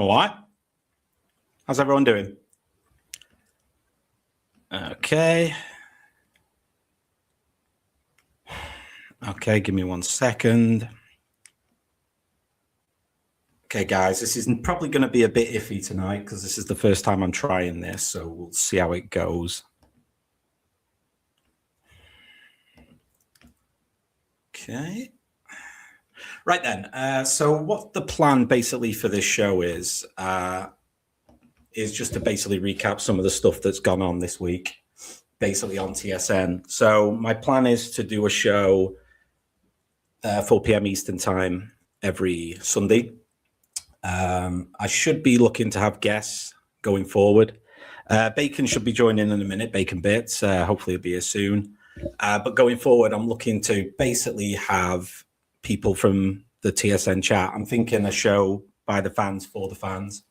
All right. How's everyone doing? Okay. Okay, give me 1 second. Okay, guys, this is probably going to be a bit iffy tonight because this is the first time I'm trying this, so we'll see how it goes. Okay. Right then. So what the plan basically for this show is just to basically recap some of the stuff that's gone on this week, basically on TSN. So my plan is to do a show 4 p.m. Eastern time every Sunday. I should be looking to have guests going forward. Bacon should be joining in a minute, Bacon Bits. Hopefully it'll be here soon. But going forward, I'm looking to basically have people from the TSN chat. I'm thinking a show by the fans for the fans.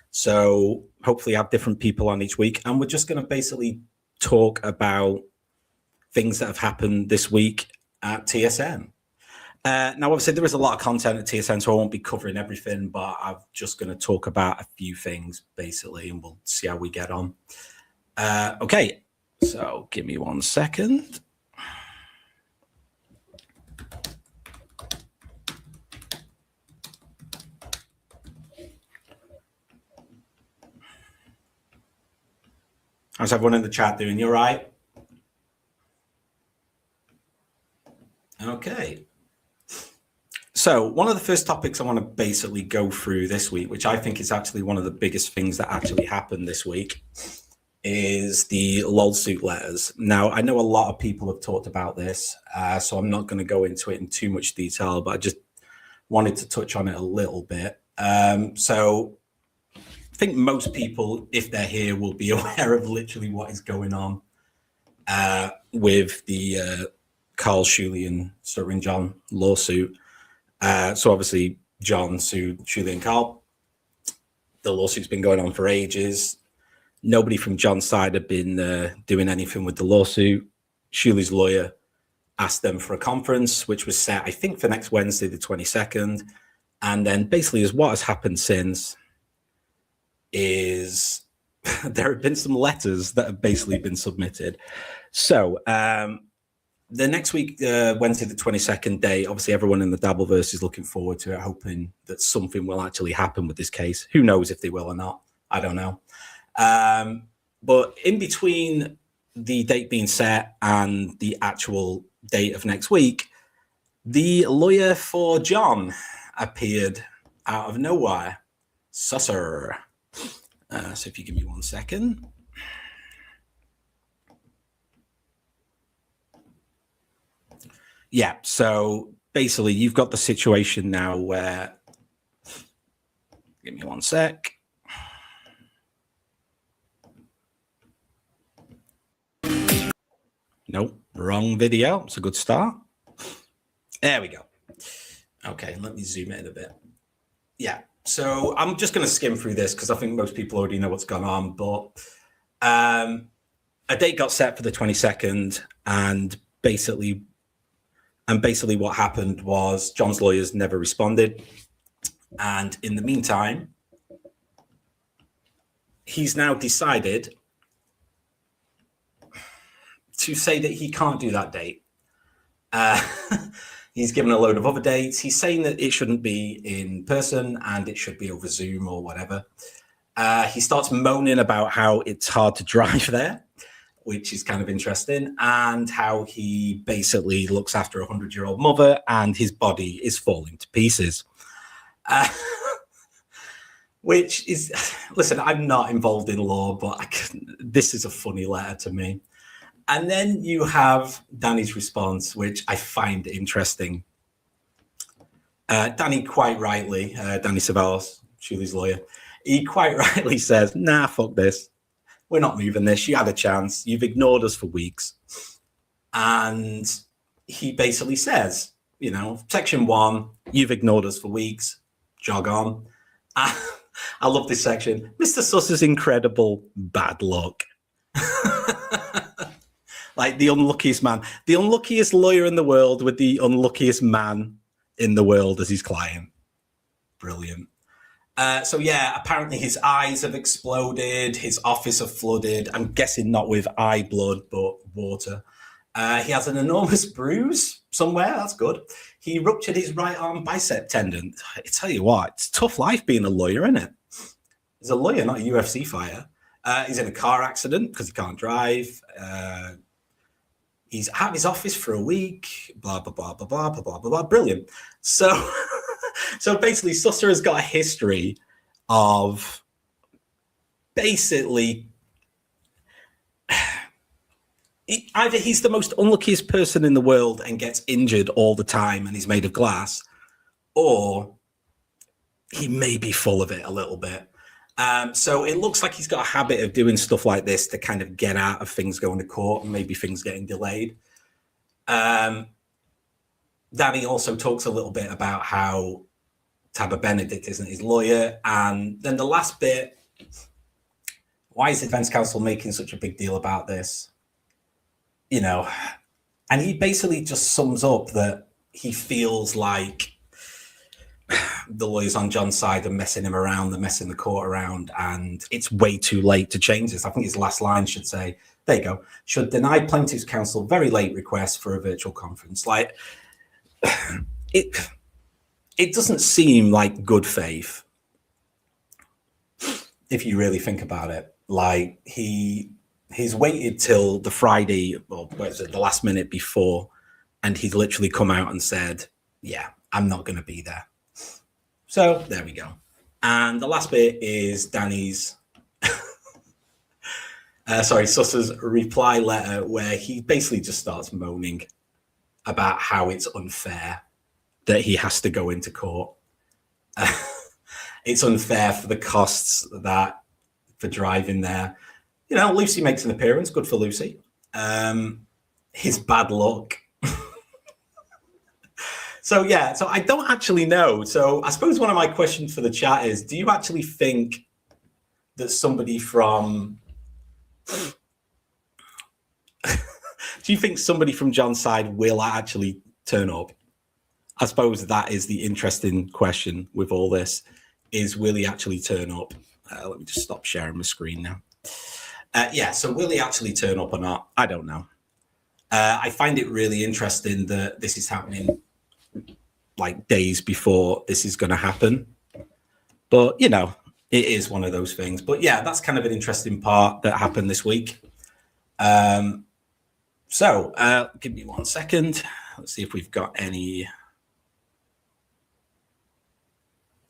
So hopefully have different people on each week. And we're just going to basically talk about things that have happened this week at TSN. Now, obviously, there is a lot of content at TSN, so I won't be covering everything, but I'm just going to talk about a few things, basically, and we'll see how we get on. Okay, so give me 1 second. How's everyone in the chat doing? You all right? Okay. So one of the first topics I want to basically go through this week, which I think is actually one of the biggest things that actually happened this week, is the lawsuit letters. Now, I know a lot of people have talked about this, so I'm not going to go into it in too much detail, but I just wanted to touch on it a little bit. So I think most people, if they're here, will be aware of literally what is going on with the Carl Shuley and Stuttering John lawsuit. So obviously, John sued Shuley and Carl. The lawsuit's been going on for ages. Nobody from John's side had been doing anything with the lawsuit. Shuley's lawyer asked them for a conference, which was set, I think, for next Wednesday, the 22nd. And then basically, what has happened since is there have been some letters that have basically been submitted. So the next week, Wednesday, the 22nd day, obviously everyone in the Dabbleverse is looking forward to it, hoping that something will actually happen with this case. Who knows if they will or not? I don't know. But in between the date being set and the actual date of next week, the lawyer for John appeared out of nowhere. Susser. So if you give me 1 second. Yeah, so basically you've got the situation now where, give me 1 sec. Nope, wrong video. It's a good start. There we go. Okay, let me zoom in a bit. Yeah, so I'm just going to skim through this because I think most people already know what's gone on, but a date got set for the 22nd, and basically what happened was John's lawyers never responded. And in the meantime, he's now decided to say that he can't do that date. He's given a load of other dates. He's saying that it shouldn't be in person and it should be over Zoom or whatever. He starts moaning about how it's hard to drive there, which is kind of interesting, and how he basically looks after a 100-year-old mother and his body is falling to pieces. Which is, listen, I'm not involved in law, but this is a funny letter to me. And then you have Danny's response, which I find interesting. Danny quite rightly, Danny Savalas, Shuley's lawyer, he quite rightly says, nah, fuck this. We're not moving this. You had a chance. You've ignored us for weeks. And he basically says, you know, section 1, you've ignored us for weeks. Jog on. I love this section. Mr. Suss's incredible bad luck. Like the unluckiest man. The unluckiest lawyer in the world with the unluckiest man in the world as his client. Brilliant. So yeah, apparently his eyes have exploded, his office have flooded. I'm guessing not with eye blood, but water. He has an enormous bruise somewhere. That's good. He ruptured his right arm bicep tendon. I tell you what, it's a tough life being a lawyer, isn't it? He's a lawyer, not a UFC fighter. He's in a car accident because he can't drive. He's out of his office for a week. Blah blah blah blah blah blah blah blah. Brilliant. So, so basically, Susser has got a history of basically either he's the most unluckiest person in the world and gets injured all the time and he's made of glass, or he may be full of it a little bit. So it looks like he's got a habit of doing stuff like this to kind of get out of things going to court and maybe things getting delayed. Danny also talks a little bit about how Tabba Benedict isn't his lawyer. And then the last bit, why is the defense counsel making such a big deal about this? You know, and he basically just sums up that he feels like the lawyers on John's side are messing him around, they're messing the court around, and it's way too late to change this. I think his last line should say, there you go, should deny plaintiff's counsel very late request for a virtual conference. Like, it doesn't seem like good faith, if you really think about it. Like, he's waited till the Friday, or the last minute before, and he's literally come out and said, yeah, I'm not going to be there. So there we go. And the last bit is Danny's, Susser's reply letter, where he basically just starts moaning about how it's unfair that he has to go into court. It's unfair for the costs that for driving there. You know, Lucy makes an appearance. Good for Lucy. His bad luck. So I don't actually know. So I suppose one of my questions for the chat is, do you actually think that somebody from John's side will actually turn up? I suppose that is the interesting question with all this, is will he actually turn up? Let me just stop sharing my screen now. So will he actually turn up or not? I don't know. I find it really interesting that this is happening like days before this is going to happen. But, you know, it is one of those things. But yeah, that's kind of an interesting part that happened this week. Give me 1 second. Let's see if we've got any.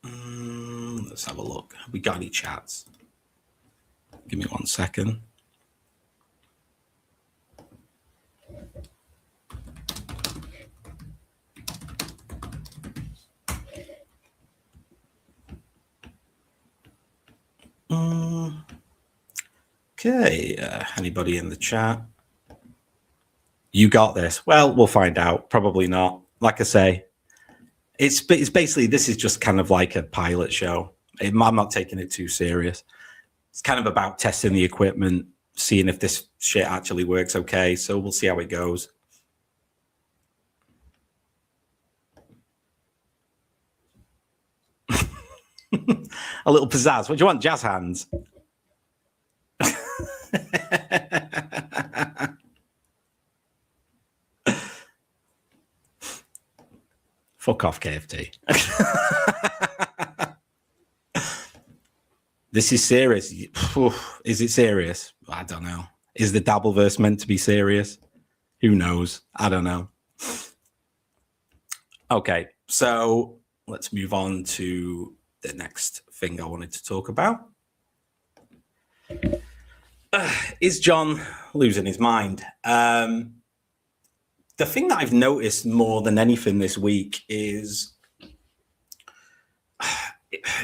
Let's have a look. Have we got any chats? Give me 1 second. Okay, anybody in the chat? You got this. Well, we'll find out. Probably not. Like I say, it's basically, this is just kind of like a pilot show. I'm not taking it too serious. It's kind of about testing the equipment, seeing if this shit actually works okay. So we'll see how it goes. A little pizzazz. What do you want? Jazz hands? Fuck off, KFT. This is serious. Is it serious? I don't know. Is the Dabbleverse meant to be serious? Who knows? I don't know. Okay, so let's move on to the next thing I wanted to talk about. Is John losing his mind? The thing that I've noticed more than anything this week is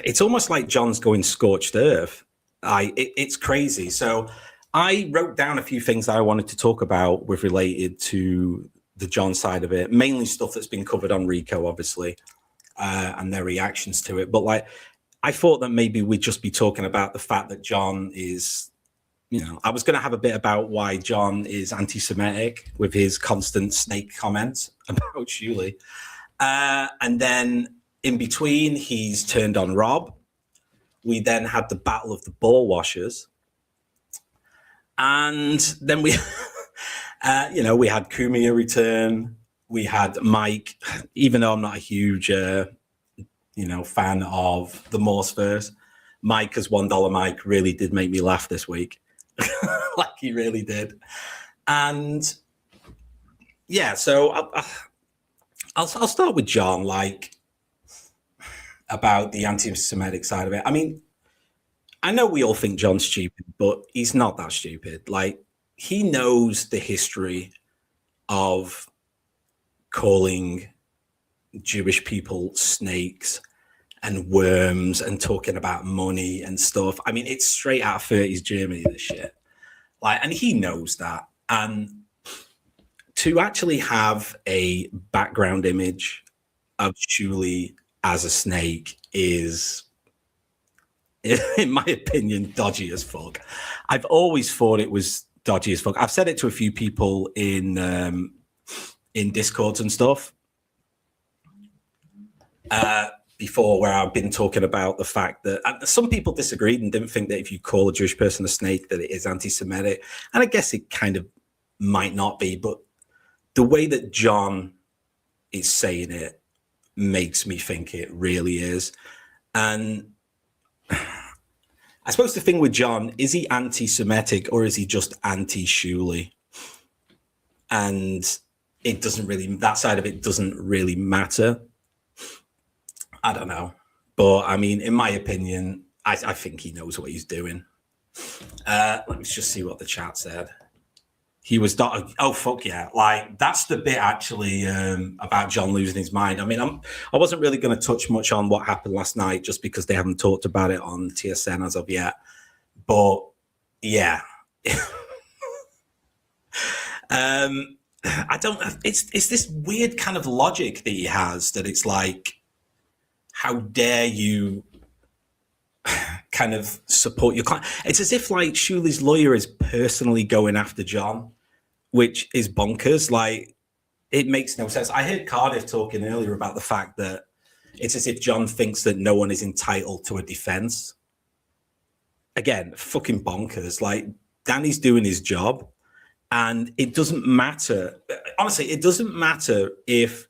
it's almost like John's going scorched earth. It's crazy. So I wrote down a few things that I wanted to talk about with related to the John side of it, mainly stuff that's been covered on Rico, obviously, and their reactions to it. But like, I thought that maybe we'd just be talking about the fact that John is, you know, I was going to have a bit about why John is anti-Semitic with his constant snake comments about Shuli. And then in between, he's turned on Rob. We then had the Battle of the Ball Washers. And then we, we had Kumia return. We had Mike, even though I'm not a huge, fan of the Morseverse. Mike as $1 Mike really did make me laugh this week. Like he really did. And yeah, so I'll start with John, like about the anti-Semitic side of it. I mean, I know we all think John's stupid, but he's not that stupid. Like, he knows the history of calling Jewish people snakes and worms and talking about money and stuff. I mean, it's straight out of 30s Germany, this shit. Like, and he knows that. And to actually have a background image of Shuli as a snake is, in my opinion, dodgy as fuck. I've always thought it was dodgy as fuck. I've said it to a few people in Discords and stuff before, where I've been talking about the fact that some people disagreed and didn't think that if you call a Jewish person a snake, that it is anti-Semitic. And I guess it kind of might not be, but the way that John is saying it makes me think it really is. And I suppose the thing with John, is he anti-Semitic or is he just anti-Shuli? And it doesn't really, that side of it doesn't really matter. I don't know. But I mean, in my opinion, I think he knows what he's doing. Let me just see what the chat said. He was, oh, fuck yeah. Like, that's the bit actually about John losing his mind. I mean, I wasn't really going to touch much on what happened last night just because they haven't talked about it on TSN as of yet. But yeah. I don't, it's this weird kind of logic that he has that it's like, how dare you kind of support your client? It's as if like Shuli's lawyer is personally going after John, which is bonkers. Like, it makes no sense. I heard Cardiff talking earlier about the fact that it's as if John thinks that no one is entitled to a defense. Again, fucking bonkers. Like, Danny's doing his job, and it doesn't matter. Honestly, it doesn't matter if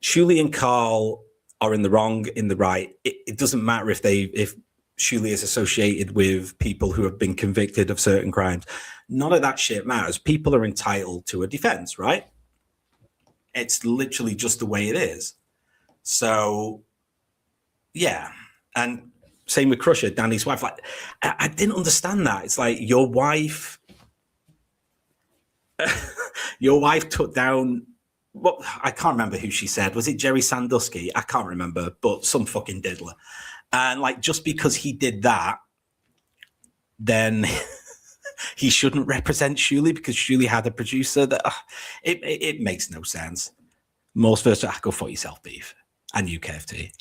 Shuli and Carl are in the wrong, in the right. It doesn't matter if Shuli is associated with people who have been convicted of certain crimes. None of that shit matters. People are entitled to a defense, right? It's literally just the way it is. So, yeah. And same with Crusher, Danny's wife. Like, I didn't understand that. It's like your wife took down, what, I can't remember who she said. Was it Jerry Sandusky? I can't remember, but some fucking diddler. And like, just because he did that, then he shouldn't represent Shuli because Shuli had a producer. That it makes no sense. Morse first, go fuck yourself, beef, and you KFT.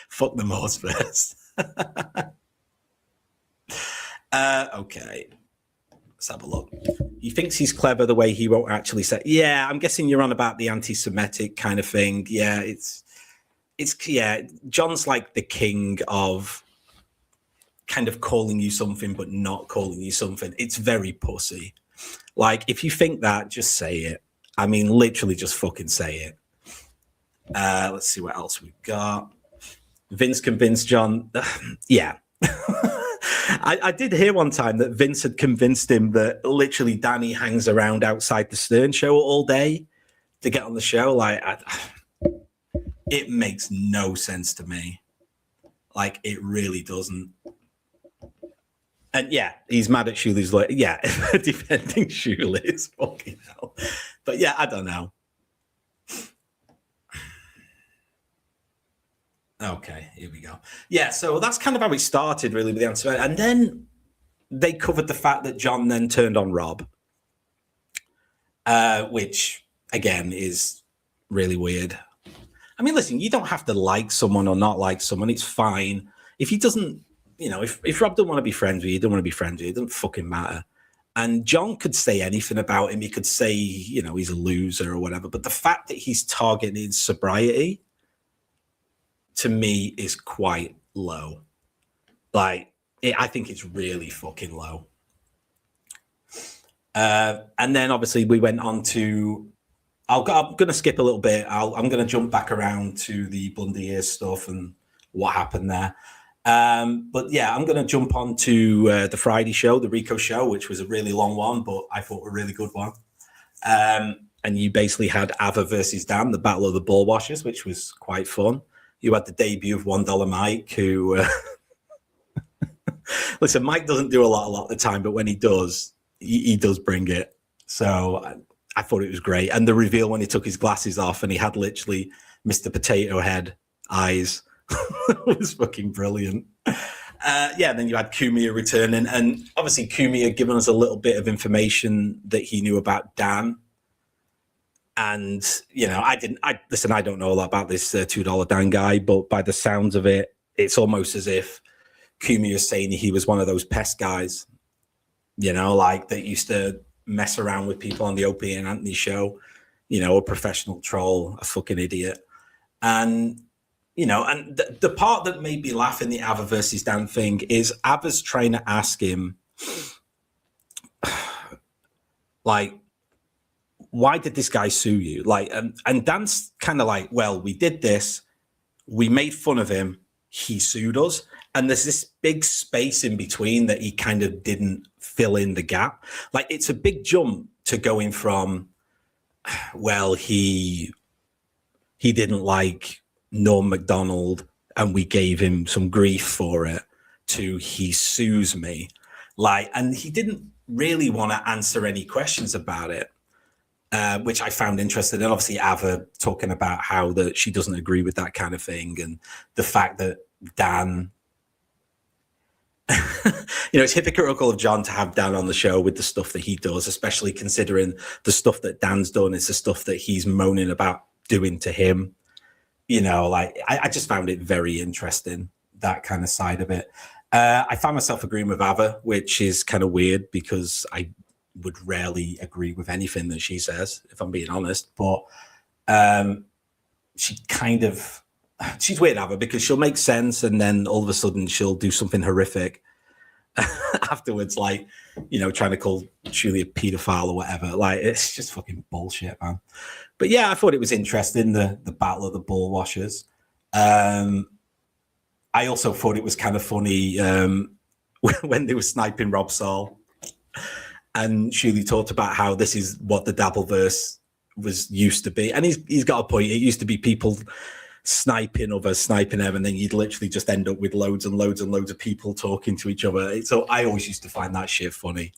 Fuck the Morse first. Okay, let's have a look. He thinks he's clever the way he won't actually say. Yeah, I'm guessing you're on about the anti-Semitic kind of thing. Yeah, it's yeah. John's like the king of kind of calling you something but not calling you something. It's very pussy. Like, if you think that, just say it. I mean, literally just fucking say it. Let's see what else we've got. Vince convinced John. Yeah. I did hear one time that Vince had convinced him that literally Danny hangs around outside the Stern show all day to get on the show. Like, it makes no sense to me. Like, it really doesn't. And yeah, he's mad at Shuli's lawyer. Yeah, defending Shuli's fucking hell. But yeah, I don't know. Okay, here we go. Yeah, so that's kind of how it started, really, with the answer. And then they covered the fact that John then turned on Rob, which, again, is really weird. I mean, listen, you don't have to like someone or not like someone. It's fine. If he doesn't, if Rob don't want to be friends with you, don't want to be friends with you, it doesn't fucking matter. And John could say anything about him. He could say, he's a loser or whatever. But the fact that he's targeting sobriety, to me, is quite low. Like, I think it's really fucking low. And then obviously we went on to. I'm going to skip a little bit. I'm going to jump back around to the Blunder Years stuff and what happened there. But yeah, I'm going to jump on to the Friday show, the Rico show, which was a really long one, but I thought a really good one. And you basically had Ava versus Dan, the Battle of the Ball Washers, which was quite fun. You had the debut of $1 Mike, who, listen, Mike doesn't do a lot of the time, but when he does, he does bring it. So I thought it was great. And the reveal when he took his glasses off and he had literally Mr. Potato Head eyes was fucking brilliant. Yeah, then you had Kumia returning. And obviously Kumia giving us a little bit of information that he knew about Dan. And, you know, I don't know a lot about this $2 Dan guy, but by the sounds of it, it's almost as if Kumia is saying he was one of those pest guys, you know, like that used to mess around with people on the Opie and Anthony show, you know, a professional troll, a fucking idiot. And, you know, and the part that made me laugh in the Ava versus Dan thing is Ava's trying to ask him, like, why did this guy sue you? Like, and Dan's kind of like, well, we did this, we made fun of him, he sued us. And there's this big space in between that he kind of didn't fill in the gap. Like, it's a big jump to going from, well, he didn't like Norm Macdonald and we gave him some grief for it, to he sues me. Like, and he didn't really want to answer any questions about it. Which I found interesting. And obviously Ava talking about how that she doesn't agree with that kind of thing. And the fact that Dan, you know, it's hypocritical of John to have Dan on the show with the stuff that he does, especially considering the stuff that Dan's done is the stuff that he's moaning about doing to him. You know, like, I just found it very interesting, that kind of side of it. I found myself agreeing with Ava, which is kind of weird because I would rarely agree with anything that she says, if I'm being honest. But she's weird, Ava, because she'll make sense and then all of a sudden she'll do something horrific afterwards, like, you know, trying to call Julie a pedophile or whatever. Like, it's just fucking bullshit, man. But yeah, I thought it was interesting, the Battle of the Ball Washers. I also thought it was kind of funny when they were sniping Rob Saul. And Shuli talked about how this is what the Dabbleverse was used to be. And he's got a point. It used to be people sniping them, and then you'd literally just end up with loads and loads and loads of people talking to each other. So I always used to find that shit funny.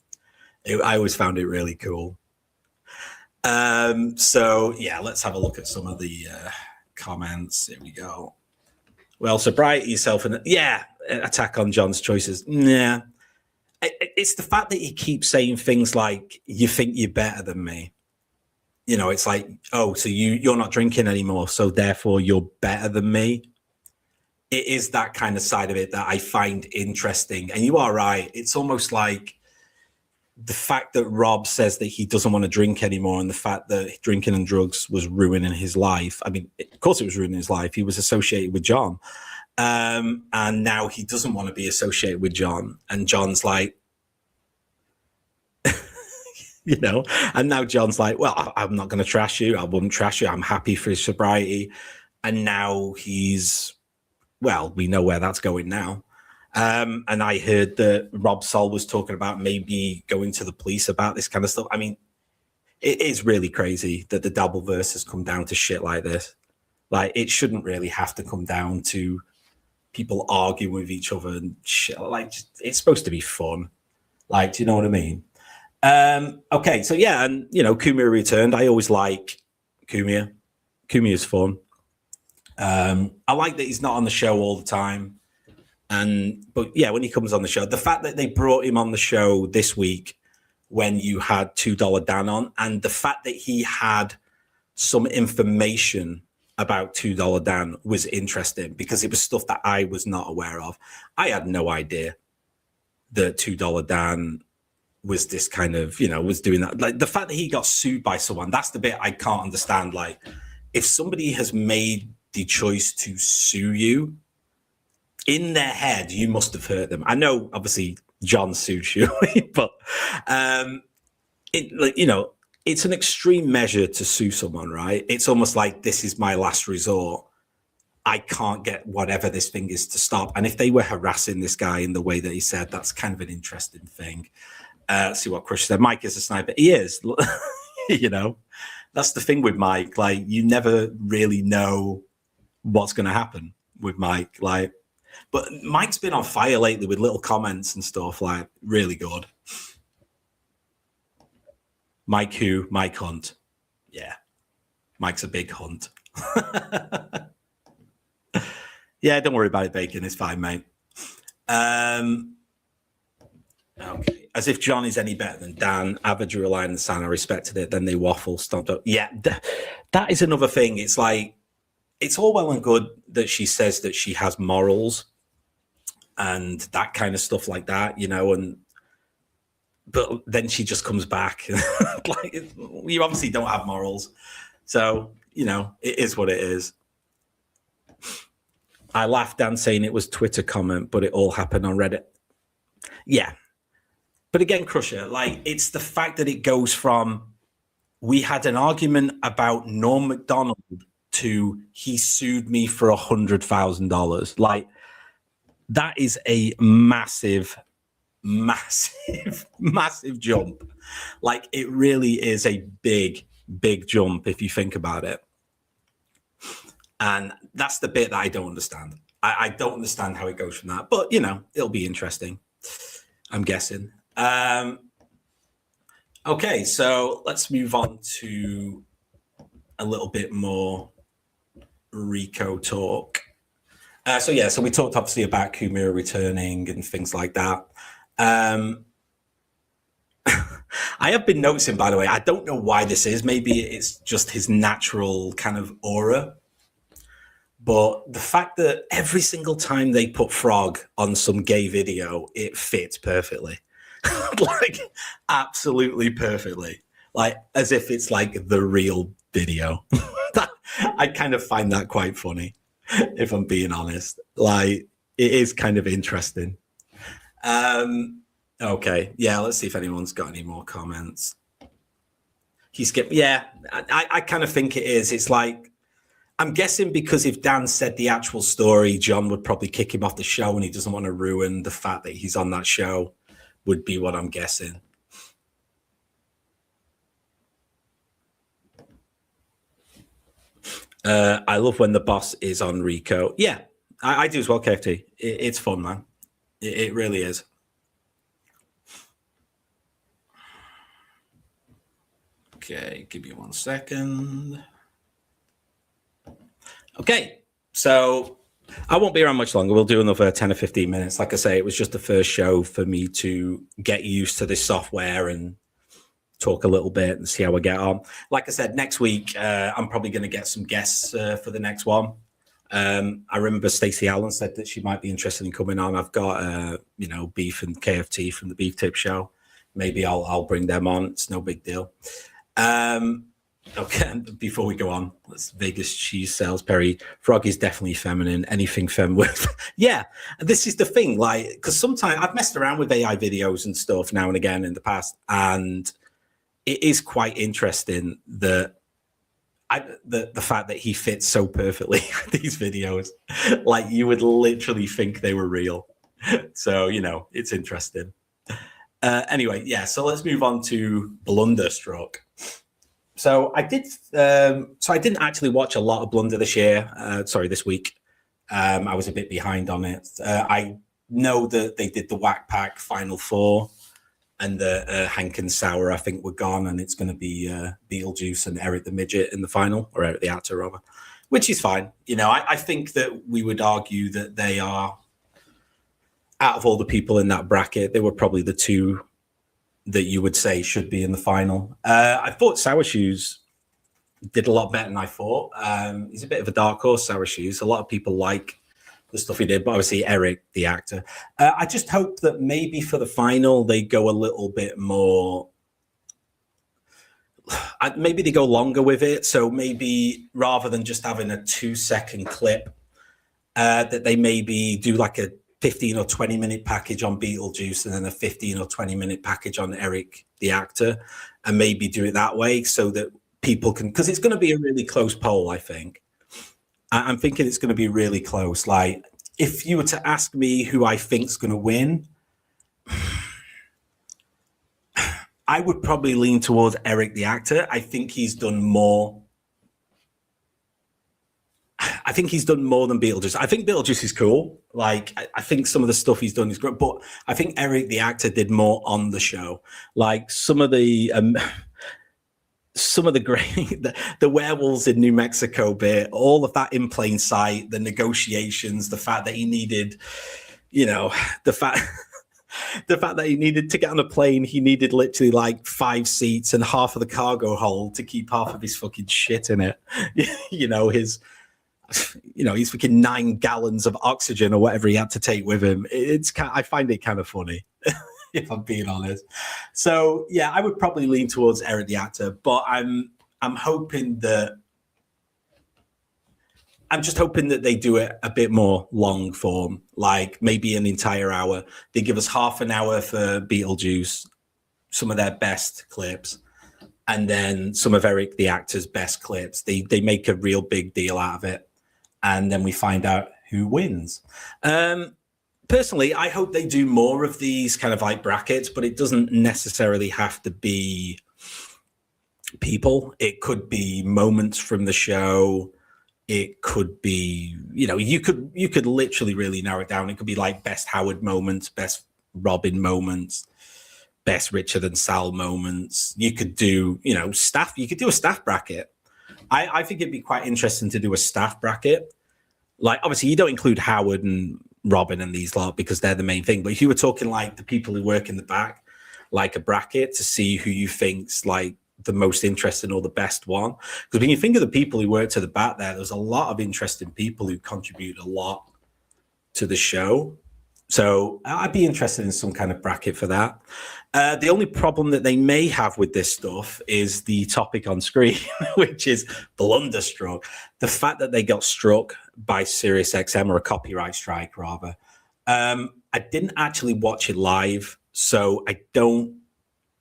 I always found it really cool. So, yeah, let's have a look at some of the comments. Here we go. Well, sobriety yourself. And yeah, attack on John's choices. Yeah. It's the fact that he keeps saying things like, you think you're better than me. You know, it's like, oh, so you're not drinking anymore, so therefore you're better than me. It is that kind of side of it that I find interesting. And you are right. It's almost like the fact that Rob says that he doesn't want to drink anymore and the fact that drinking and drugs was ruining his life. I mean, of course it was ruining his life. He was associated with John. And now he doesn't want to be associated with John. And John's like, you know, and now John's like, well, I'm not going to trash you. I wouldn't trash you. I'm happy for his sobriety. And now well, we know where that's going now. And I heard that Rob Saul was talking about maybe going to the police about this kind of stuff. I mean, it is really crazy that the Dabbleverse has come down to shit like this. Like, it shouldn't really have to come down to people arguing with each other and shit. Like, it's supposed to be fun. Like, do you know what I mean? Okay, so yeah, and you know, Kumia returned. I always like Kumia. Kumia's fun. I like that he's not on the show all the time. But yeah, when he comes on the show, the fact that they brought him on the show this week when you had $2 Dan on, and the fact that he had some information about $2 Dan was interesting because it was stuff that I was not aware of. I had no idea that $2 Dan was this kind of, you know, was doing that. Like, the fact that he got sued by someone, that's the bit I can't understand. Like, if somebody has made the choice to sue you, in their head, you must have hurt them. I know, obviously, John sued you, but it's an extreme measure to sue someone, right? It's almost like this is my last resort. I can't get whatever this thing is to stop. And if they were harassing this guy in the way that he said, that's kind of an interesting thing. Let's see what Crush said. Mike is a sniper. He is. That's the thing with Mike. Like, you never really know what's going to happen with Mike. Like, but Mike's been on fire lately with little comments and stuff. Like, really good. Mike who? Mike Hunt. Yeah. Mike's a big hunt. Yeah, don't worry about it, Bacon. It's fine, mate. Okay. As if John is any better than Dan. Average rely on the sound. I respected it. Then they waffle. Stopped up. Yeah, that is another thing. It's like, it's all well and good that she says that she has morals and that kind of stuff like that, but then she just comes back. Like, you obviously don't have morals. So, it is what it is. I laughed, Dan, saying it was Twitter comment, but it all happened on Reddit. Yeah. But again, Crusher, like, it's the fact that it goes from, we had an argument about Norm Macdonald to he sued me for $100,000. Like, that is a massive, massive, massive jump. Like, it really is a big, big jump if you think about it. And that's the bit that I don't understand. I don't understand how it goes from that. But, it'll be interesting, I'm guessing. Okay, so let's move on to a little bit more Rico talk. So we talked obviously about Kumira returning and things like that. I have been noticing, by the way, I don't know why this is. Maybe it's just his natural kind of aura. But the fact that every single time they put Frog on some gay video, it fits perfectly. Like, absolutely perfectly. Like, as if it's like the real video. I kind of find that quite funny, if I'm being honest. Like, it is kind of interesting. Okay. Yeah, let's see if anyone's got any more comments. He skipped. Yeah, I kind of think it is. It's like, I'm guessing because if Dan said the actual story, John would probably kick him off the show, and he doesn't want to ruin the fact that he's on that show, would be what I'm guessing. I love when the boss is on Rico. Yeah, I do as well, KFT. It's fun, man. It really is. Okay, give me 1 second. Okay, so I won't be around much longer. We'll do another 10 or 15 minutes. Like I say, it was just the first show for me to get used to this software and talk a little bit and see how I get on. Like I said, next week, I'm probably going to get some guests for the next one. I remember Stacey Allen said that she might be interested in coming on. I've got, Beef and KFT from the Beef Tip Show. Maybe I'll bring them on. It's no big deal. Okay, before we go on, let's Vegas cheese sales, Perry. Frog is definitely feminine. Anything feminine. Yeah, this is the thing. Like, because sometimes I've messed around with AI videos and stuff now and again in the past, and it is quite interesting that the fact that he fits so perfectly with these videos. Like, you would literally think they were real. So, it's interesting. Anyway, yeah. So let's move on to Blunderstruck. So I did. So I didn't actually watch a lot of Blunder this year. This week. I was a bit behind on it. I know that they did the Whack Pack Final Four, and the Hank and Sauer, I think, were gone, and it's going to be Beetlejuice and Eric the Midget in the final, or Eric the Actor, rather, which is fine. I think that we would argue that they are, out of all the people in that bracket, they were probably the two that you would say should be in the final. I thought Sour Shoes did a lot better than I thought. He's a bit of a dark horse, Sour Shoes. A lot of people like the stuff he did, but obviously Eric, the actor. I just hope that maybe for the final, they go a little bit more... Maybe they go longer with it. So maybe rather than just having a 2-second clip, that they maybe do like a 15 or 20 minute package on Beetlejuice and then a 15 or 20 minute package on Eric the actor, and maybe do it that way so that people can, because it's going to be a really close poll. I think I'm thinking it's going to be really close. Like, if you were to ask me who I think's going to win, I would probably lean towards Eric the actor. I think he's done more. I think he's done more than Beetlejuice. I think Beetlejuice is cool. Like, I think some of the stuff he's done is great, but I think Eric the actor did more on the show. Like some of the great, the werewolves in New Mexico bit, all of that in plain sight, the negotiations, the fact that he needed, the fact that he needed to get on a plane, he needed literally like 5 seats and half of the cargo hold to keep half of his fucking shit in it. He's fucking 9 gallons of oxygen or whatever he had to take with him. I find it kind of funny, if I'm being honest. So yeah, I would probably lean towards Eric the actor, but I'm just hoping that they do it a bit more long form, like maybe an entire hour. They give us half an hour for Beetlejuice, some of their best clips, and then some of Eric the actor's best clips. They make a real big deal out of it, and then we find out who wins. Personally, I hope they do more of these kind of like brackets, but it doesn't necessarily have to be people. It could be moments from the show. It could be, you could literally really narrow it down. It could be like best Howard moments, best Robin moments, best Richard and Sal moments. You could do, staff. You could do a staff bracket. I think it'd be quite interesting to do a staff bracket. Like, obviously, you don't include Howard and Robin and these lot because they're the main thing. But if you were talking like the people who work in the back, like a bracket to see who you think's like the most interesting or the best one. Because when you think of the people who worked to the back there's a lot of interesting people who contribute a lot to the show. So I'd be interested in some kind of bracket for that. The only problem that they may have with this stuff is the topic on screen, which is Blunderstruck. The fact that they got struck by SiriusXM, or a copyright strike, rather. I didn't actually watch it live, so I don't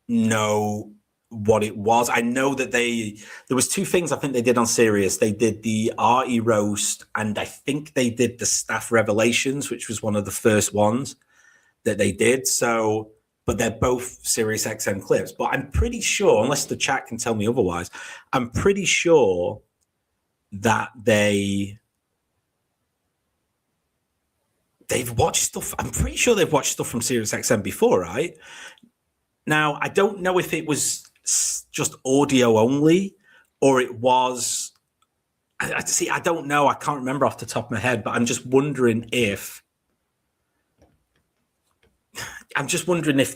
know what it was. I know that there was 2 things I think they did on Sirius. They did the Artie roast, and I think they did the staff revelations, which was one of the first ones that they did. So, but they're both Sirius XM clips. But I'm pretty sure, unless the chat can tell me otherwise, I'm pretty sure that they've watched stuff. I'm pretty sure they've watched stuff from Sirius XM before, right? Now, I don't know if it was just audio only, or it was. I don't know. I can't remember off the top of my head, but I'm just wondering if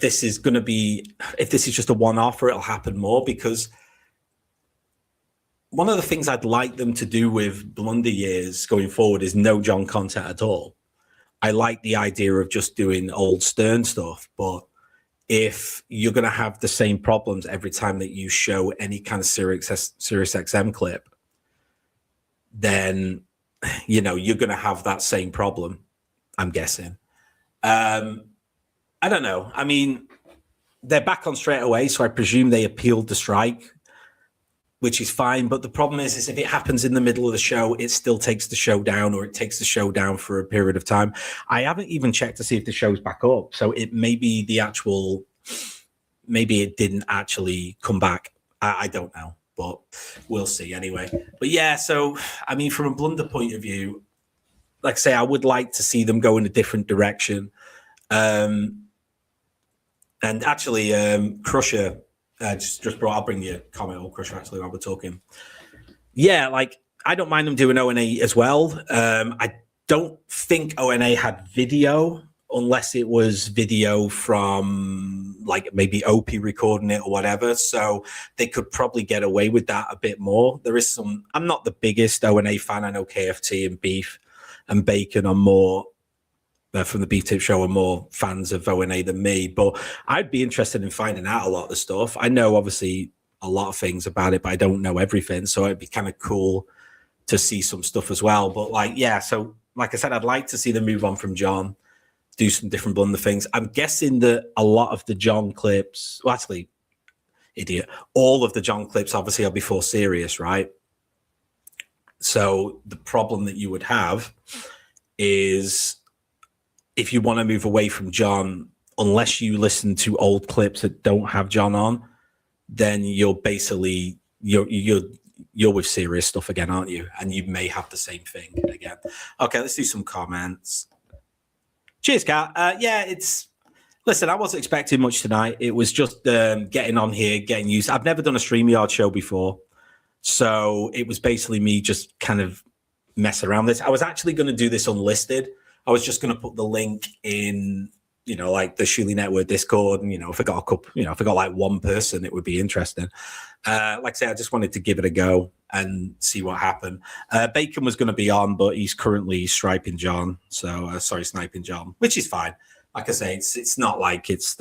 this is going to be, if this is just a one-off or it'll happen more, because one of the things I'd like them to do with Blunder Years going forward is no John content at all. I like the idea of just doing old Stern stuff, but if you're going to have the same problems every time that you show any kind of Sirius XM clip, then, you're going to have that same problem, I'm guessing. I don't know. I mean, they're back on straight away, so I presume they appealed the strike, which is fine. But the problem is if it happens in the middle of the show, it still takes the show down, or it takes the show down for a period of time. I haven't even checked to see if the show's back up. So it may be maybe it didn't actually come back. I don't know, but we'll see anyway. But yeah, so, I mean, from a Blunder point of view, like I say, I would like to see them go in a different direction. And actually, Crusher, just brought. I'll bring you a comment on Crusher actually while we're talking. Yeah, like I don't mind them doing O&A as well. I don't think O&A had video, unless it was video from like maybe Opie recording it or whatever. So they could probably get away with that a bit more. There is some. I'm not the biggest O&A fan. I know KFT and Beef and Bacon are more. From the Beef Tip Show are more fans of O&A than me, but I'd be interested in finding out a lot of the stuff. I know obviously a lot of things about it, but I don't know everything. So it'd be kind of cool to see some stuff as well. But like, yeah, so like I said, I'd like to see them move on from John, do some different blunder things. I'm guessing that a lot of the John clips, well, actually, idiot, all of the John clips obviously are before Sirius, right? So the problem that you would have is if you want to move away from John, unless you listen to old clips that don't have John on, then you're basically you're with serious stuff again, aren't you? And you may have the same thing again. Okay, let's do some comments. Cheers, Kat. Listen, I wasn't expecting much tonight. It was just getting on here, getting used. I've never done a StreamYard show before. So it was basically me just kind of messing around with this. I was actually going to do this unlisted. I was just going to put the link in, like the Shuli Network Discord. And, if I got a couple, if I got like one person, it would be interesting. Like I say, I just wanted to give it a go and see what happened. Bacon was going to be on, but he's currently sniping John. So sniping John, which is fine. Like I say, it's not like it's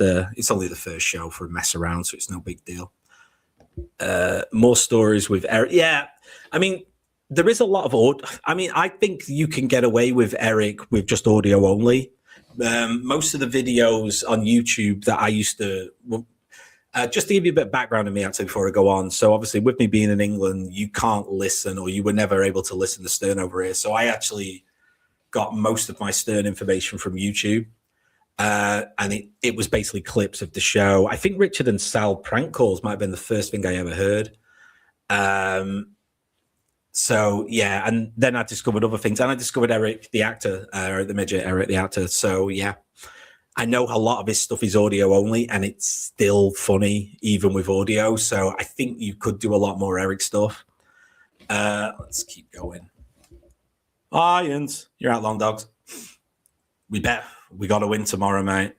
only the first show for a mess around, so it's no big deal. More stories with Eric. Yeah, I mean, there is a lot of audio. I mean, I think you can get away with Eric with just audio only. Most of the videos on YouTube that I used to, just to give you a bit of background on me actually before I go on. So obviously with me being in England, you can't listen, or you were never able to listen to Stern over here. So I actually got most of my Stern information from YouTube. And it was basically clips of the show. I think Richard and Sal prank calls might have been the first thing I ever heard. So yeah, and then I discovered other things, and I discovered Eric the actor, Eric the midget, Eric the actor. So yeah, I know a lot of his stuff is audio only, and it's still funny even with audio. So I think you could do a lot more Eric stuff. Let's keep going. Ions, you're out, long dogs. We got to win tomorrow, mate.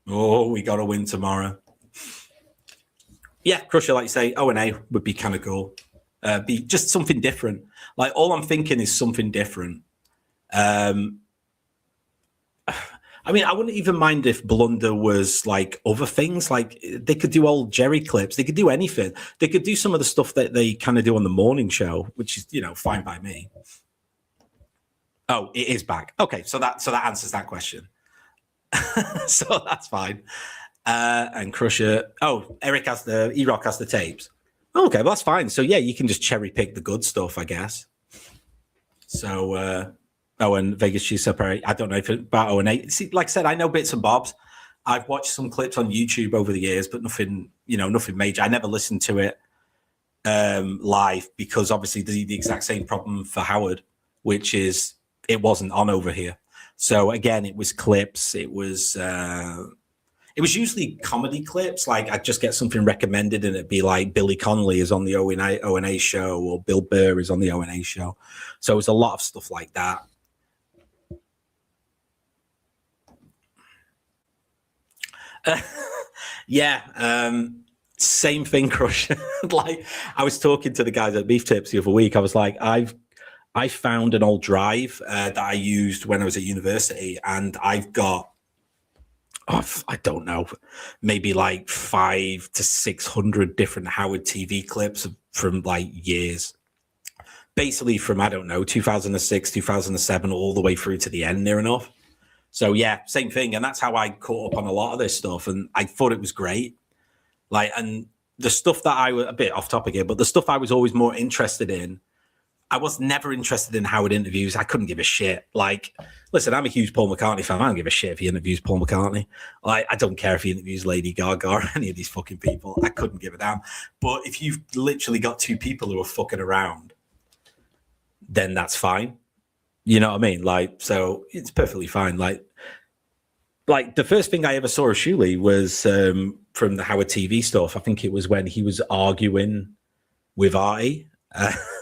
Oh, we got to win tomorrow. Yeah, Crusher, like you say, O&A would be kind of cool. Be just something different. Like, all I'm thinking is something different. I mean, I wouldn't even mind if Blunder was like other things. Like, they could do old Jerry clips. They could do anything. They could do some of the stuff that they kind of do on the morning show, which is, fine by me. Oh, it is back. Okay, so that answers that question. So that's fine. And Crusher. Oh, Eric has E-Rock has the tapes. Okay, well, that's fine. So yeah, you can just cherry pick the good stuff, I guess. So and Vegas Cheese Separate. I don't know if about O&A. See, like I said, I know bits and bobs. I've watched some clips on YouTube over the years, but nothing major. I never listened to it live because obviously the exact same problem for Howard, which is it wasn't on over here. So again, it was clips. It was usually comedy clips. Like I'd just get something recommended, and it'd be like Billy Connolly is on the O&A show, or Bill Burr is on the O&A show. So it was a lot of stuff like that. Yeah, same thing, Crush. Like I was talking to the guys at Beef Tips the other week. I was like, I found an old drive that I used when I was at university, and I've got, I don't know, maybe like 500 to 600 different Howard TV clips from like years. Basically from, I don't know, 2006, 2007, all the way through to the end near enough. So yeah, same thing. And that's how I caught up on a lot of this stuff. And I thought it was great. Like, and the stuff that I was a bit off topic here, but the stuff I was always more interested in, I was never interested in Howard interviews. I couldn't give a shit. Like, listen, I'm a huge Paul McCartney fan. I don't give a shit if he interviews Paul McCartney. Like, I don't care if he interviews Lady Gaga or any of these fucking people. I couldn't give a damn. But if you've literally got two people who are fucking around, then that's fine. You know what I mean? Like, so it's perfectly fine. Like the first thing I ever saw of Shuli was from the Howard TV stuff. I think it was when he was arguing with Artie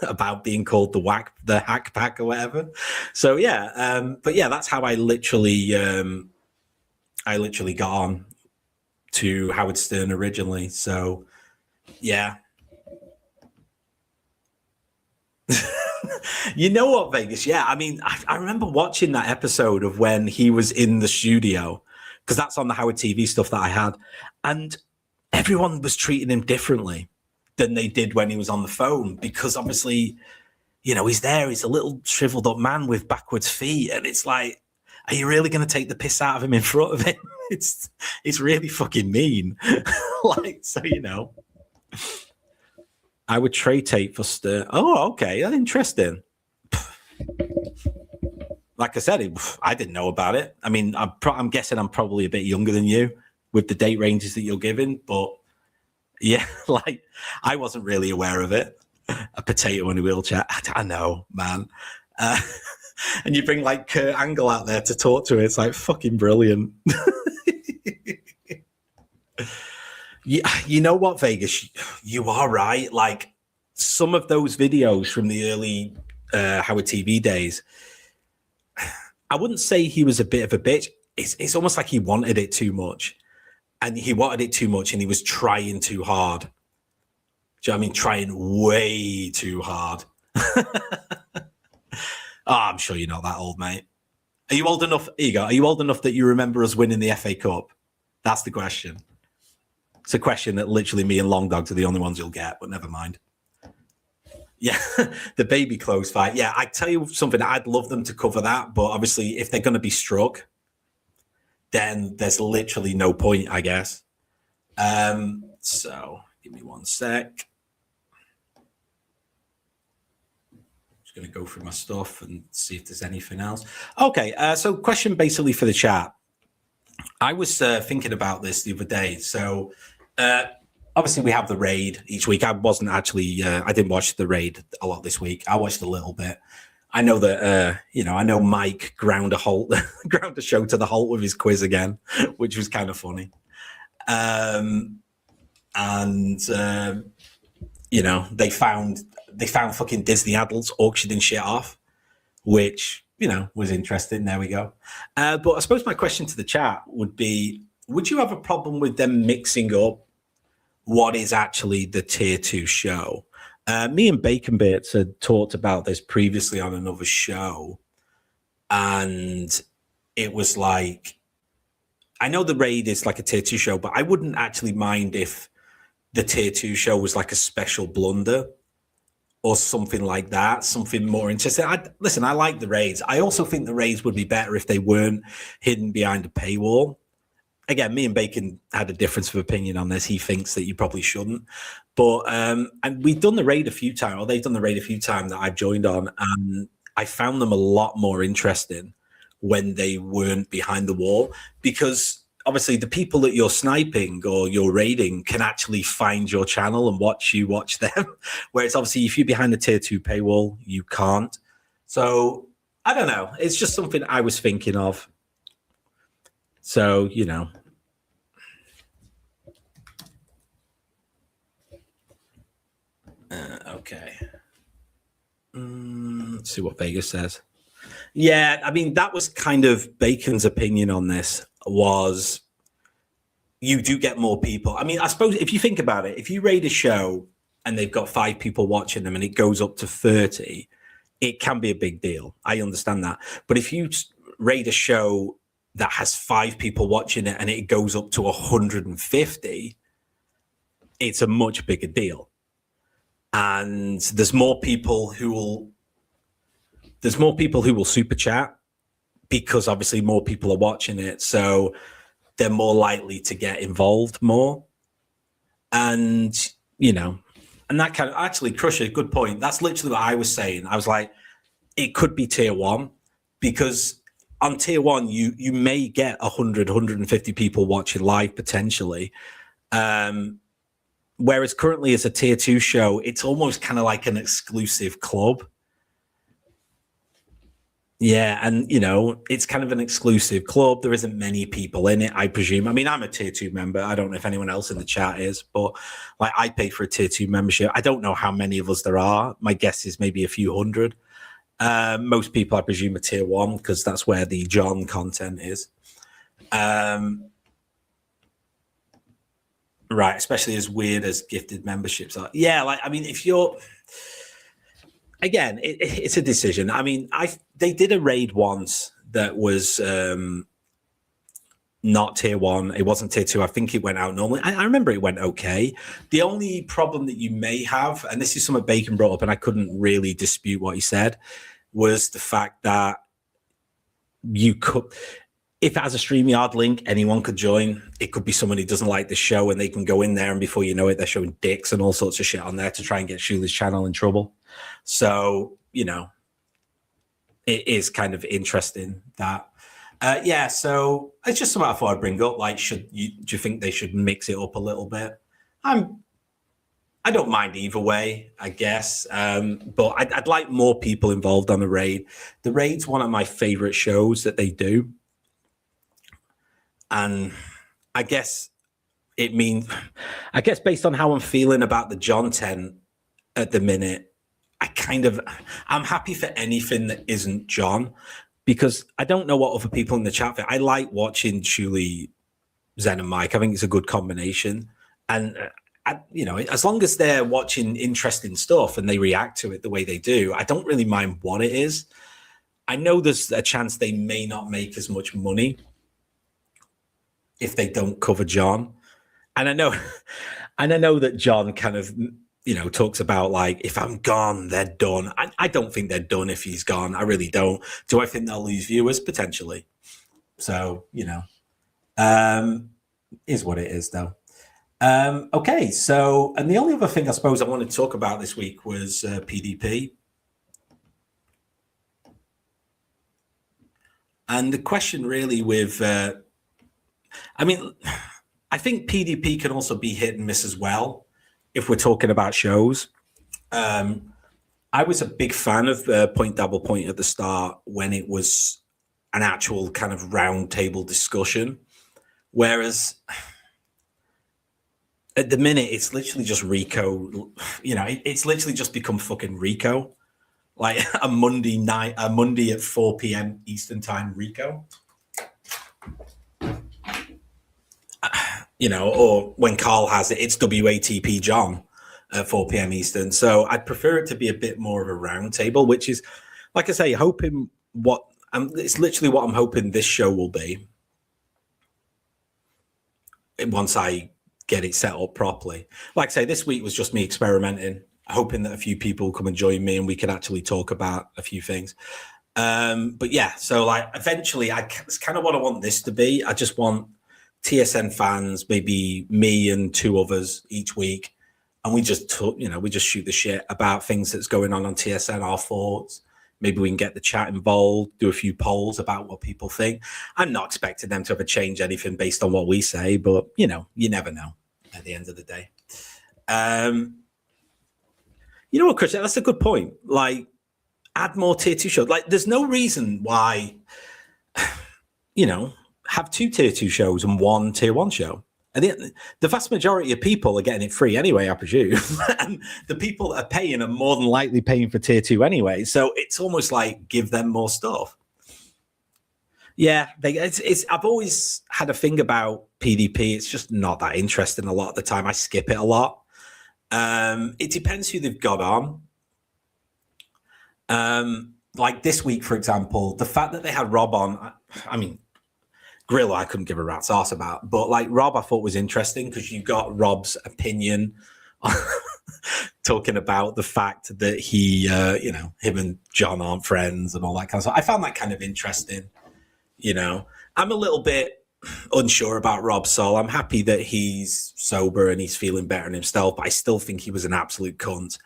about being called the hack pack or whatever. So yeah, but yeah, that's how I literally got on to Howard Stern originally. So yeah. You know what, Vegas? Yeah, I mean, I remember watching that episode of when he was in the studio, because that's on the Howard TV stuff that I had, and everyone was treating him differently than they did when he was on the phone, because obviously he's there. He's a little shriveled up man with backwards feet. And it's like, are you really going to take the piss out of him in front of him? It's really fucking mean. Like, so, I would trade tape for Stern. Oh, okay. That's interesting. Like I said, I didn't know about it. I mean, I'm guessing I'm probably a bit younger than you with the date ranges that you're giving. But yeah, like I wasn't really aware of it. A potato in a wheelchair. I know, man. And you bring like Kurt Angle out there to talk to it. It's like fucking brilliant. You know what, Vegas? You are right. Like some of those videos from the early Howard TV days, I wouldn't say he was a bit of a bitch. It's almost like he wanted it too much. And he wanted it too much and he was trying too hard. Do you know what I mean? Trying way too hard. I'm sure you're not that old, mate. Are you old enough? Here you go. Are you old enough that you remember us winning the FA Cup? That's the question. It's a question that literally me and Long Dogs are the only ones you'll get, but never mind. Yeah, the baby clothes fight. Yeah, I tell you something, I'd love them to cover that, but obviously if they're going to be struck, then there's literally no point, I guess. So give me one sec. Just going to go through my stuff and see if there's anything else. Okay, so question basically for the chat. I was thinking about this the other day. So obviously we have the raid each week. I wasn't actually, I didn't watch the raid a lot this week. I watched a little bit. I know that, I know Mike ground a show to the halt with his quiz again, which was kind of funny. They found fucking Disney adults auctioning shit off, which, was interesting. There we go. But I suppose my question to the chat would be, would you have a problem with them mixing up what is actually the tier 2 show? Me and Bacon Bits had talked about this previously on another show. And it was like, I know the raid is like a tier 2 show, but I wouldn't actually mind if the tier 2 show was like a special blunder or something like that, something more interesting. Listen, I like the raids. I also think the raids would be better if they weren't hidden behind a paywall. Again, me and Bacon had a difference of opinion on this. He thinks that you probably shouldn't. But and we've done the raid a few times, or they've done the raid a few times that I've joined on, and I found them a lot more interesting when they weren't behind the wall, because obviously the people that you're sniping or you're raiding can actually find your channel and watch them. Whereas obviously if you're behind the tier 2 paywall, you can't. So I don't know. It's just something I was thinking of. So, okay. Let's see what Vegas says. Yeah, I mean, that was kind of Bacon's opinion on this, was you do get more people. I mean, I suppose if you think about it, if you raid a show and they've got 5 people watching them and it goes up to 30, it can be a big deal. I understand that. But if you raid a show that has 5 people watching it and it goes up to 150, it's a much bigger deal. And there's more people who will super chat, because obviously more people are watching it. So they're more likely to get involved more. And, and that kind of actually, Crusher, good point. That's literally what I was saying. I was like, it could be tier 1, because on tier 1, you may get 100, 150 people watching live potentially. Whereas currently as a tier 2 show, it's almost kind of like an exclusive club. Yeah, and it's kind of an exclusive club. There isn't many people in it, I presume. I mean, I'm a tier 2 member. I don't know if anyone else in the chat is, but like I pay for a tier 2 membership. I don't know how many of us there are. My guess is maybe a few hundred. Most people, I presume, are tier 1, because that's where the John content is. Right, especially as weird as gifted memberships are. Yeah, like, I mean, if you're... Again, it's a decision. I mean, they did a raid once that was, not tier 1. It wasn't tier 2. I think it went out normally. I remember it went okay. The only problem that you may have, and this is something Bacon brought up, and I couldn't really dispute what he said, was the fact that you could, if it has a StreamYard link, anyone could join. It could be someone who doesn't like the show, and they can go in there, and before you know it, they're showing dicks and all sorts of shit on there to try and get Shuli's channel in trouble. So, it is kind of interesting that. So it's just something I thought I'd bring up. Like, do you think they should mix it up a little bit? I don't mind either way, I guess. But I'd like more people involved on the raid. The raid's one of my favorite shows that they do. And I guess based on how I'm feeling about the John tent at the minute, I'm happy for anything that isn't John, because I don't know what other people in the chat think. I like watching Shuli, Zen, and Mike. I think it's a good combination. And, as long as they're watching interesting stuff and they react to it the way they do, I don't really mind what it is. I know there's a chance they may not make as much money if they don't cover John. And I know that John kind of, talks about, like, if I'm gone, they're done. I don't think they're done if he's gone. I really don't. Do I think they'll lose viewers? Potentially. So, is what it is, though. Okay, so, and the only other thing I suppose I wanted to talk about this week was PDP. And the question really with, I think PDP can also be hit and miss as well, if we're talking about shows. I was a big fan of Point Dabble Point at the start when it was an actual kind of round table discussion. Whereas at the minute, it's literally just Rico. It's literally just become fucking Rico. Like a Monday at 4 p.m. Eastern time, Rico. Or when Carl has it, it's WATP John at 4 p.m. Eastern. So I'd prefer it to be a bit more of a round table, which is, like I say, hoping it's literally what I'm hoping this show will be once I get it set up properly. Like I say, this week was just me experimenting, hoping that a few people come and join me and we could actually talk about a few things. But yeah, so like eventually it's kind of what I want this to be. I just want TSN fans, maybe me and two others each week, and we just talk, we just shoot the shit about things that's going on TSN, our thoughts. Maybe we can get the chat involved, do a few polls about what people think. I'm not expecting them to ever change anything based on what we say, but you never know at the end of the day. You know what, Chris? That's a good point. Like, add more tier 2 shows. Like, there's no reason why, have 2 tier 2 shows and 1 tier 1 show. And the vast majority of people are getting it free anyway, I presume. And the people that are paying are more than likely paying for tier 2 anyway. So it's almost like give them more stuff. Yeah, I've always had a thing about PDP. It's just not that interesting a lot of the time. I skip it a lot. It depends who they've got on. Like this week, for example, the fact that they had Rob on, Grillo, I couldn't give a rat's ass about, but like Rob, I thought was interesting because you got Rob's opinion talking about the fact that he, him and John aren't friends and all that kind of stuff. I found that kind of interesting. I'm a little bit unsure about Rob Sol. I'm happy that he's sober and he's feeling better in himself, but I still think he was an absolute cunt.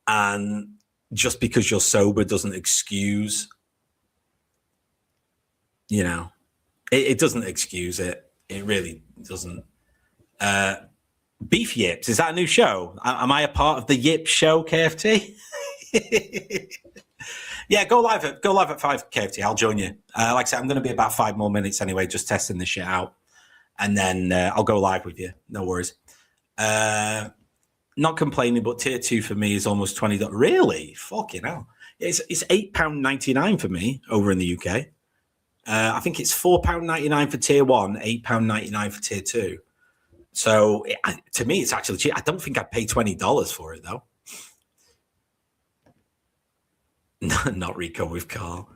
And just because you're sober doesn't excuse, It doesn't excuse it. It really doesn't. Beef Yips, is that a new show? Am I a part of the Yip show, KFT? Yeah, go live at 5, KFT. I'll join you. Like I said, I'm going to be about 5 more minutes anyway, just testing this shit out. And then I'll go live with you. No worries. Not complaining, but tier 2 for me is almost $20. Really? Fucking hell. It's £8.99 for me over in the UK. I think it's £4.99 for tier 1, £8.99 for tier 2. So to me, it's actually cheap. I don't think I'd pay $20 for it though. Not Rico with Carl.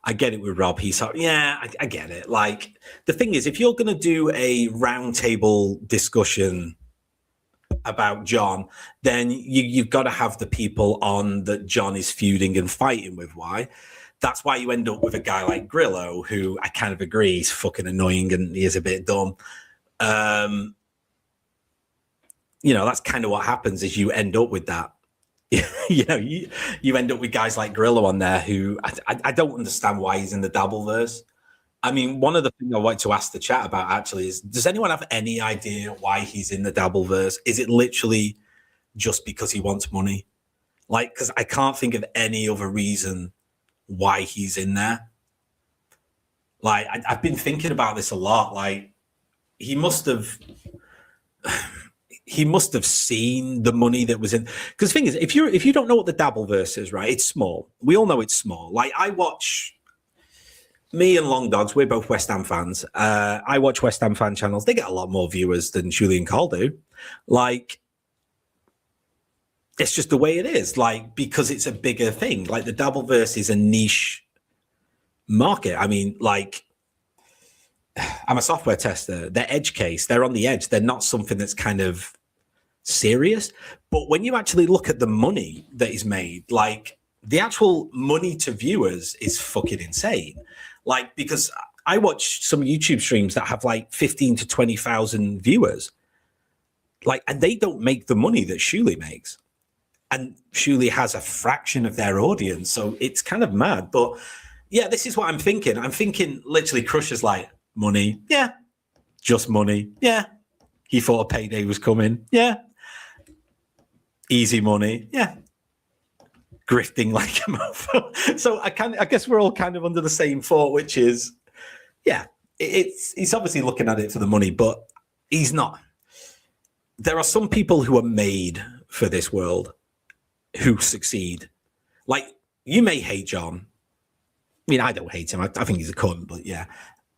I get it with Rob. He's yeah, I get it. Like the thing is, if you're going to do a roundtable discussion about John, then you've got to have the people on that John is feuding and fighting with. Why? That's why you end up with a guy like Grillo, who I kind of agree he's fucking annoying and he is a bit dumb. You know, that's kind of what happens is you end up with that. You know, you end up with guys like Grillo on there who I don't understand why he's in the Dabbleverse. I mean, one of the things I want to ask the chat about actually is, does anyone have any idea why he's in the Dabbleverse? Is it literally just because he wants money? Like, because I can't think of any other reason why he's in there. Like, I've been thinking about this a lot. Like, he must have seen the money that was in. Because the thing is, if you don't know what the Dabbleverse is, right? It's small. We all know it's small. Like, I watch. Me and Long Dogs, we're both West Ham fans. I watch West Ham fan channels. They get a lot more viewers than Julian Cole do. Like, it's just the way it is. Like, because it's a bigger thing. Like, the Dabbleverse is a niche market. I mean, like, I'm a software tester. They're edge case. They're on the edge. They're not something that's kind of serious. But when you actually look at the money that is made, like, the actual money to viewers is fucking insane. Like, because I watch some YouTube streams that have like 15 to 20,000 viewers. Like, and they don't make the money that Shuli makes. And Shuli has a fraction of their audience. So it's kind of mad. But yeah, this is what I'm thinking. I'm thinking literally Crusher's like, money. Yeah. Just money. Yeah. He thought a payday was coming. Yeah. Easy money. Yeah. Grifting like a mofo. So I guess we're all kind of under the same thought, which is, yeah, he's obviously looking at it for the money, but he's not. There are some people who are made for this world who succeed. Like, you may hate John. I mean, I don't hate him. I think he's a cunt, but yeah.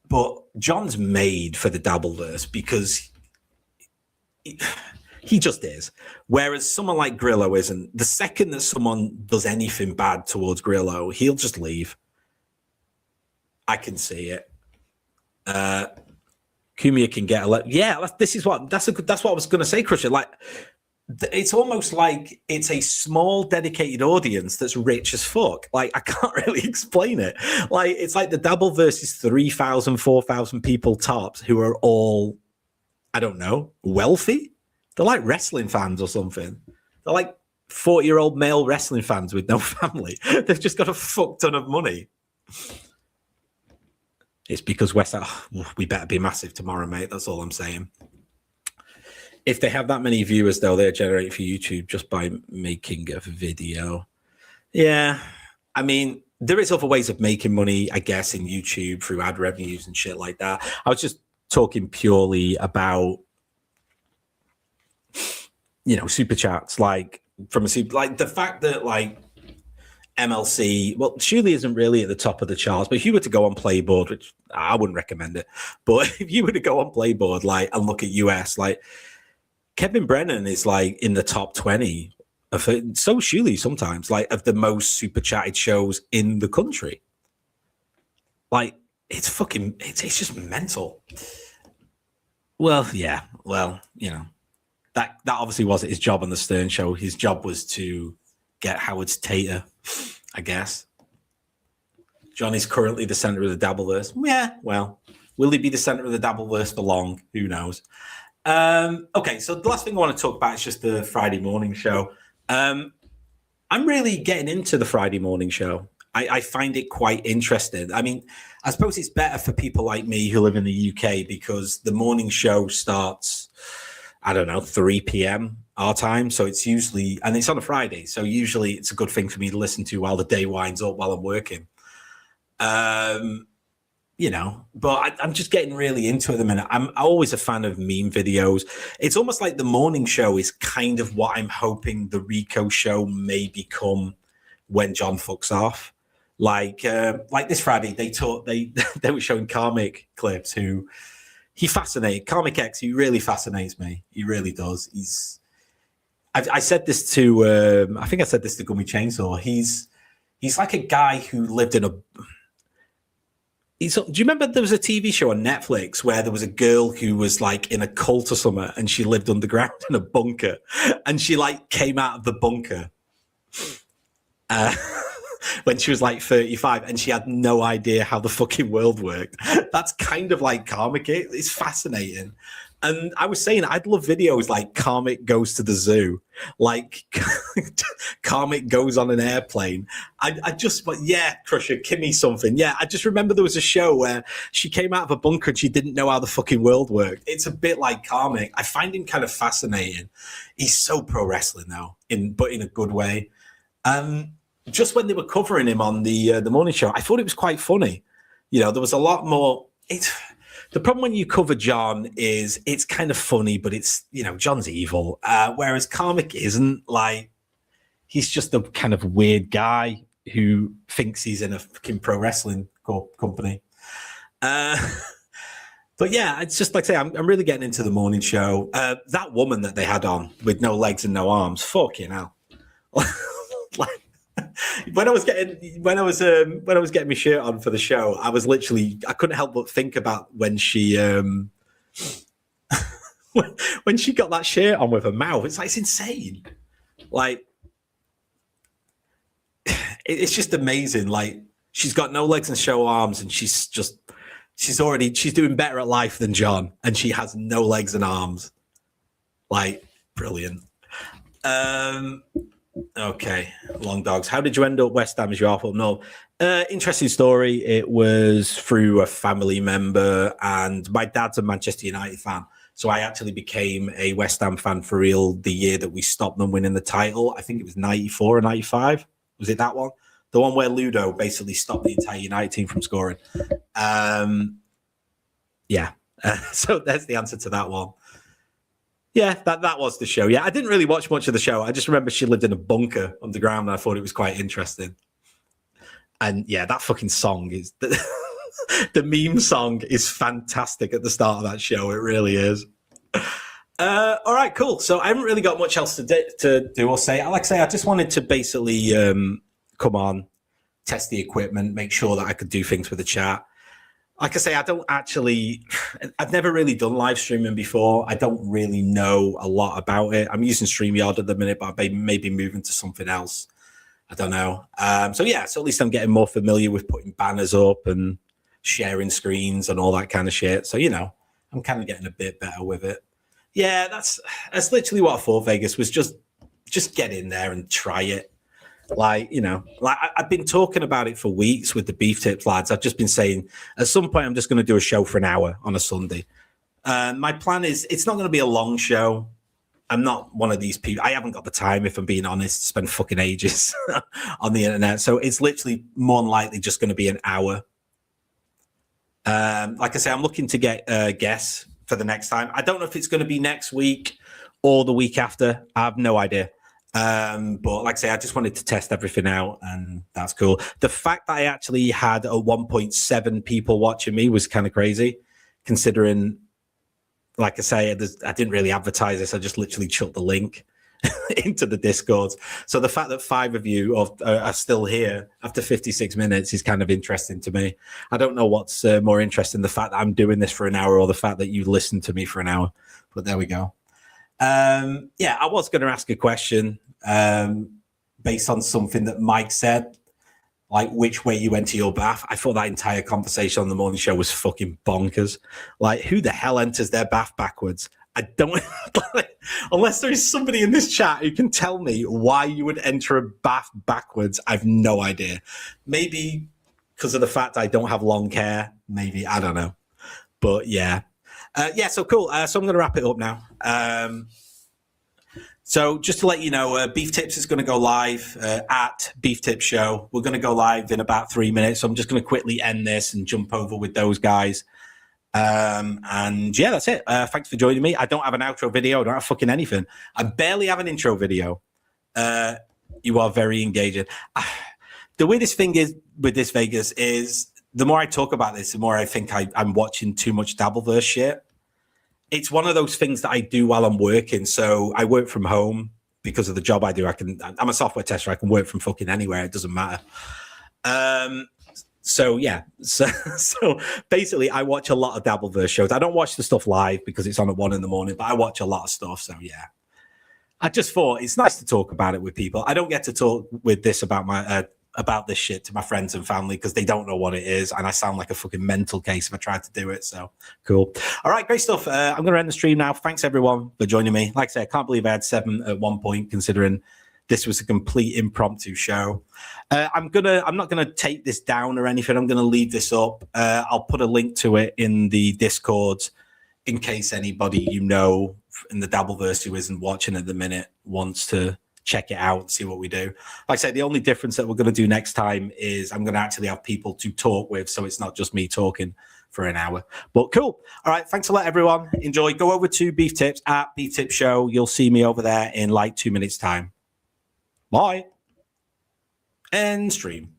But John's made for the Dabbleverse because he just is. Whereas someone like Grillo isn't. The second that someone does anything bad towards Grillo, he'll just leave. I can see it. Kumia can get that's what I was going to say, Crusher. Like, it's almost like it's a small dedicated audience that's rich as fuck. Like, I can't really explain it. Like, it's like the Dabbleverse is 3,000, 4,000 people tops who are all, I don't know, wealthy. They're like wrestling fans or something. They're like 40-year-old male wrestling fans with no family. They've just got a fuck ton of money. It's because West Ham, we better be massive tomorrow, mate. That's all I'm saying. If they have that many viewers, though, they're generated for YouTube just by making a video. Yeah. I mean, there is other ways of making money, I guess, in YouTube through ad revenues and shit like that. I was just talking purely about, you know, super chats, like from a super, like the fact that like MLC, well, Shuli isn't really at the top of the charts, but if you were to go on Playboard, which I wouldn't recommend it, but if you were to go on Playboard, like, and look at US, like Kevin Brennan is like in the top 20 of it. So Shuli sometimes, like, of the most super chatted shows in the country. Like, it's fucking, it's just mental. Well, yeah, well, you know. That obviously wasn't his job on the Stern Show. His job was to get Howard's tater, I guess. John is currently the center of the Dabbleverse. Yeah, well, will he be the center of the Dabbleverse for long? Who knows? Okay, so the last thing I want to talk about is just the Friday morning show. I'm really getting into the Friday morning show. I find it quite interesting. I mean, I suppose it's better for people like me who live in the UK because the morning show starts, I don't know, 3 p.m. our time. So it's usually, and it's on a Friday. So usually it's a good thing for me to listen to while the day winds up while I'm working. You know, but I'm just getting really into it at the minute. I'm always a fan of meme videos. It's almost like the morning show is kind of what I'm hoping the Rico show may become when John fucks off. Like this Friday, they were showing Karmic clips who, he fascinates. Karmic X, he really fascinates me. He really does. I said this to, I think I said this to Gummy Chainsaw. He's like a guy who lived in Do you remember there was a TV show on Netflix where there was a girl who was like in a cult or something, and she lived underground in a bunker, and she like came out of the bunker when she was like 35, and she had no idea how the fucking world worked. That's kind of like Karmic. It's fascinating. And I was saying, I'd love videos like Karmic goes to the zoo, like Karmic goes on an airplane. I just, but yeah, Crusher, give me something. Yeah, I just remember there was a show where she came out of a bunker and she didn't know how the fucking world worked. It's a bit like Karmic. I find him kind of fascinating. He's so pro wrestling now, but in a good way. Just when they were covering him on the morning show, I thought it was quite funny. You know, there was a lot more. The problem when you cover John is it's kind of funny, but it's, you know, John's evil. Whereas Karmic isn't. Like, he's just a kind of weird guy who thinks he's in a fucking pro wrestling company. But yeah, it's just like I say, I'm really getting into the morning show. That woman that they had on with no legs and no arms, fucking hell. Like, when I was getting my shirt on for the show, I couldn't help but think about when she when she got that shirt on with her mouth. It's like, it's insane. Like, it's just amazing. Like, she's got no legs and show arms, and she's doing better at life than John, and she has no legs and arms. Like, brilliant. Okay, Long Dogs. How did you end up West Ham as your awful? No, interesting story. It was through a family member, and my dad's a Manchester United fan, so I actually became a West Ham fan for real the year that we stopped them winning the title. I think it was 94 or 95. Was it that one? The one where Ludo basically stopped the entire United team from scoring. Yeah. So there's the answer to that one. Yeah, that was the show. Yeah, I didn't really watch much of the show. I just remember she lived in a bunker underground, and I thought it was quite interesting. And yeah, that fucking song is the meme song is fantastic at the start of that show. It really is. All right, cool. So I haven't really got much else to do or say. Like I say, I just wanted to basically come on, test the equipment, make sure that I could do things with the chat. Like I say, I've never really done live streaming before. I don't really know a lot about it. I'm using StreamYard at the minute, but I may be moving to something else. I don't know. So at least I'm getting more familiar with putting banners up and sharing screens and all that kind of shit. So, you know, I'm kind of getting a bit better with it. Yeah, that's literally what I thought, Vegas, was just get in there and try it. Like, you know, like I've been talking about it for weeks with the Beef Tips lads. I've just been saying at some point I'm just going to do a show for an hour on a Sunday. My plan is it's not going to be a long show. I'm not one of these people. I haven't got the time, if I'm being honest, to spend fucking ages on the internet. So it's literally more than likely just going to be an hour. Like I say, I'm looking to get guests for the next time. I don't know if it's going to be next week or the week after. I have no idea. But like I say, I just wanted to test everything out, and that's cool. The fact that I actually had a 1.7 people watching me was kind of crazy, considering, like I say, I didn't really advertise this. I just literally chucked the link into the Discord. So the fact that 5 of you are still here after 56 minutes is kind of interesting to me. I don't know what's more interesting, the fact that I'm doing this for an hour or the fact that you listened to me for an hour. But there we go. I was going to ask a question based on something that Mike said, like which way you enter your bath. I thought that entire conversation on the morning show was fucking bonkers. Like, who the hell enters their bath backwards? I don't, unless there is somebody in this chat who can tell me why you would enter a bath backwards. I've no idea. Maybe because of the fact I don't have long hair. Maybe, I don't know. But yeah. So cool. So I'm going to wrap it up now. So just to let you know, Beef Tips is going to go live at Beef Tips Show. We're going to go live in about 3 minutes. So I'm just going to quickly end this and jump over with those guys. And yeah, that's it. Thanks for joining me. I don't have an outro video. I don't have fucking anything. I barely have an intro video. You are very engaging. The weirdest thing is with this, Vegas, is the more I talk about this, the more I think I'm watching too much Dabbleverse shit. It's one of those things that I do while I'm working. So I work from home because of the job I do. I'm a software tester. I can work from fucking anywhere. It doesn't matter. So yeah, so basically, I watch a lot of Dabbleverse shows. I don't watch the stuff live because it's on at 1 a.m, but I watch a lot of stuff. So yeah, I just thought it's nice to talk about it with people. I don't get to talk with this about this shit to my friends and family because they don't know what it is, and I sound like a fucking mental case if I try to do it. So cool. All right, great stuff. I'm going to end the stream now. Thanks everyone for joining me. Like I said, I can't believe I had 7 at one point, considering this was a complete impromptu show. I'm not gonna take this down or anything. I'm gonna leave this up. I'll put a link to it in the Discord in case anybody in the Dabbleverse who isn't watching at the minute wants to check it out and see what we do. Like I said, the only difference that we're going to do next time is I'm going to actually have people to talk with, so it's not just me talking for an hour. But cool. All right, thanks a lot, everyone. Enjoy. Go over to Beef Tips at Beef Tips Show. You'll see me over there in like 2 minutes' time. Bye. End stream.